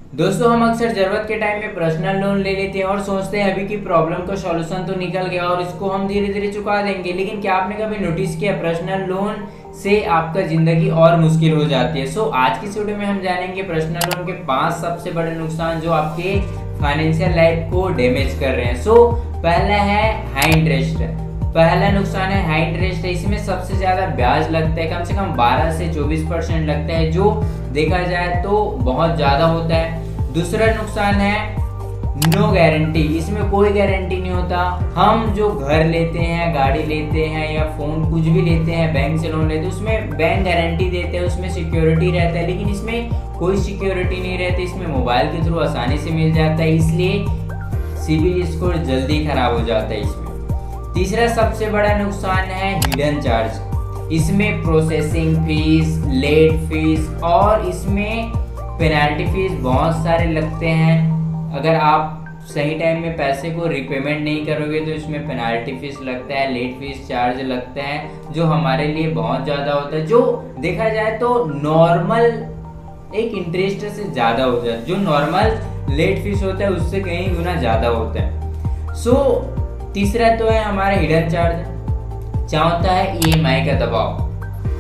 दोस्तों, हम अक्सर जरूरत के टाइम में पर्सनल लोन ले लेते हैं और सोचते हैं अभी की प्रॉब्लम का सॉल्यूशन तो निकल गया और इसको हम धीरे धीरे चुका देंगे। लेकिन क्या आपने कभी नोटिस किया पर्सनल लोन से आपका जिंदगी और मुश्किल हो जाती है। आज की इस वीडियो में हम जानेंगे पर्सनल लोन के 5 सबसे बड़े नुकसान जो आपके फाइनेंशियल लाइफ को डैमेज कर रहे हैं। पहला है हाई इंटरेस्ट। पहला नुकसान है हाई इंटरेस्ट। इसमें सबसे ज्यादा ब्याज लगता है, कम से कम 12 से 24% लगता है, जो देखा जाए तो बहुत ज्यादा होता है। दूसरा नुकसान है नो गारंटी। इसमें कोई गारंटी नहीं होता। हम जो घर लेते हैं, गाड़ी लेते हैं या फोन कुछ भी लेते हैं, बैंक से लोन लेते हैं, उसमें बैंक गारंटी देते हैं, उसमें सिक्योरिटी रहता है। लेकिन इसमें कोई सिक्योरिटी नहीं रहती। इसमें मोबाइल के थ्रू आसानी से मिल जाता है, इसलिए सिबिल स्कोर जल्दी खराब हो जाता है इसमें। तीसरा सबसे बड़ा नुकसान है हिडन चार्ज। इसमें प्रोसेसिंग फीस, लेट फीस और इसमें पेनाल्टी फीस बहुत सारे लगते हैं। अगर आप सही टाइम में पैसे को रिपेमेंट नहीं करोगे तो इसमें पेनाल्टी फीस लगता है, लेट फीस चार्ज लगता है, जो हमारे लिए बहुत ज़्यादा होता है। जो देखा जाए तो नॉर्मल एक इंटरेस्ट से ज़्यादा होता है, जो नॉर्मल लेट फीस होता है उससे कहीं गुना ज़्यादा होता है। तीसरा तो है हमारा हिडन चार्ज। चौथा है ईएमआई का दबाव।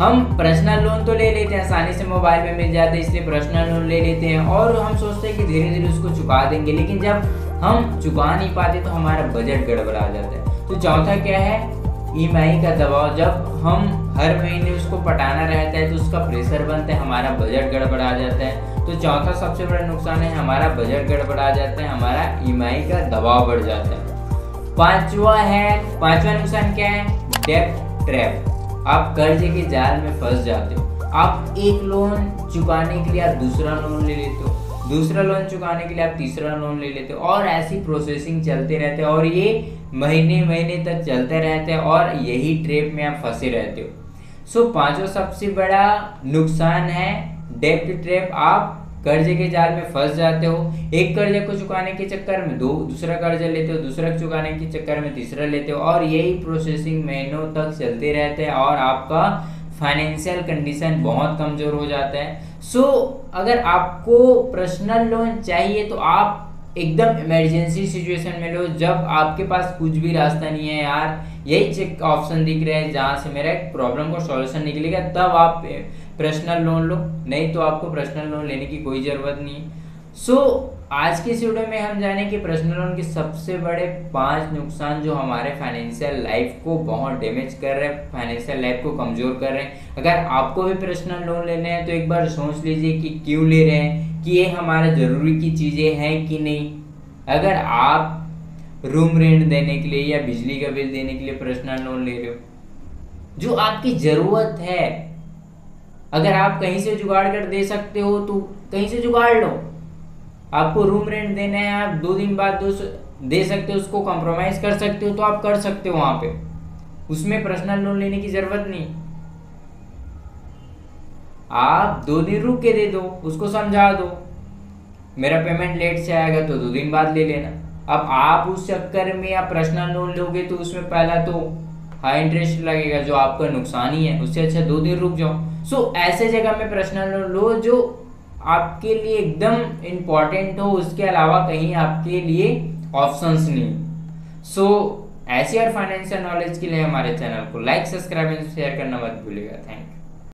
हम पर्सनल लोन तो ले लेते हैं, आसानी से मोबाइल में मिल जाता है, इसलिए पर्सनल लोन ले लेते हैं और हम सोचते हैं कि धीरे धीरे उसको चुका देंगे। लेकिन जब हम चुका नहीं पाते तो हमारा बजट गड़बड़ा जाता है। तो चौथा क्या है, ईएमआई का दबाव। जब हम हर महीने उसको पटाना रहता है तो उसका प्रेशर बनता है, हमारा बजट गड़बड़ा जाता है। तो चौथा सबसे बड़ा नुकसान है हमारा बजट गड़बड़ा जाता है, हमारा ईएमआई का दबाव बढ़ जाता है। पांचवा नुकसान क्या है, डेब्ट ट्रैप। आप कर्जे के जाल में फंस जाते हो। आप एक लोन चुकाने के लिए आप दूसरा लोन ले लेते हो, दूसरा लोन चुकाने के लिए आप तीसरा लोन ले लेते हो और ऐसी प्रोसेसिंग चलते रहते हैं और ये महीने महीने तक चलते रहते हैं और यही ट्रैप में आप फंसे रहते हो। पांचवा सबसे बड़ा नुकसान है डेब्ट ट्रैप। आप कर्जे के जाल में फंस जाते हो। एक कर्जे को चुकाने के चक्कर में दूसरा कर्जा लेते हो, दूसरा चुकाने के चक्कर में तीसरा लेते हो और यही प्रोसेसिंग महीनों तक चलते रहते हैं और आपका फाइनेंशियल कंडीशन बहुत कमजोर हो जाता है। अगर आपको पर्सनल लोन चाहिए तो आप एकदम इमरजेंसी सिचुएशन में लो, जब आपके पास कुछ भी रास्ता नहीं है यार, यही चेक ऑप्शन दिख रहा है जहां से मेरा एक प्रॉब्लम का सॉल्यूशन निकलेगा, तब आप पर्सनल लोन लो, नहीं तो आपको पर्सनल लोन लेने की कोई ज़रूरत नहीं। आज की इस वीडियो में हम जाने कि पर्सनल लोन के सबसे बड़े 5 नुकसान जो हमारे फाइनेंशियल लाइफ को बहुत डैमेज कर रहे हैं, फाइनेंशियल लाइफ को कमज़ोर कर रहे हैं। अगर आपको भी पर्सनल लोन लेने हैं तो एक बार सोच लीजिए कि क्यों ले रहे हैं, कि ये हमारे ज़रूरी की चीज़ें हैं कि नहीं। अगर आप रूम रेंट देने के लिए या बिजली का बिल देने के लिए पर्सनल लोन ले रहे हो, जो आपकी ज़रूरत है, अगर आप कहीं से जुगाड़ कर दे सकते हो तो कहीं से जुगाड़ लो। आपको रूम रेंट देना है, आप 2 दिन बाद दे सकते हो, उसको कॉम्प्रोमाइज कर सकते हो तो आप कर सकते हो वहां पे, उसमें पर्सनल लोन लेने की जरूरत नहीं। आप 2 दिन रुक के दे दो, उसको समझा दो मेरा पेमेंट लेट से आएगा तो 2 दिन बाद ले लेना। अब आप उस चक्कर में आप पर्सनल लोन लोगे तो उसमें पहला तो हाई इंटरेस्ट लगेगा जो आपका नुकसान ही है, उससे अच्छा 2 दिन रुक जाओ। ऐसे जगह में पर्सनल लोन लो जो आपके लिए एकदम इम्पॉर्टेंट हो, उसके अलावा कहीं आपके लिए ऑप्शंस नहीं। ऐसी और फाइनेंशियल नॉलेज के लिए हमारे चैनल को लाइक, सब्सक्राइब एंड शेयर करना मत भूलिएगा। Thank you.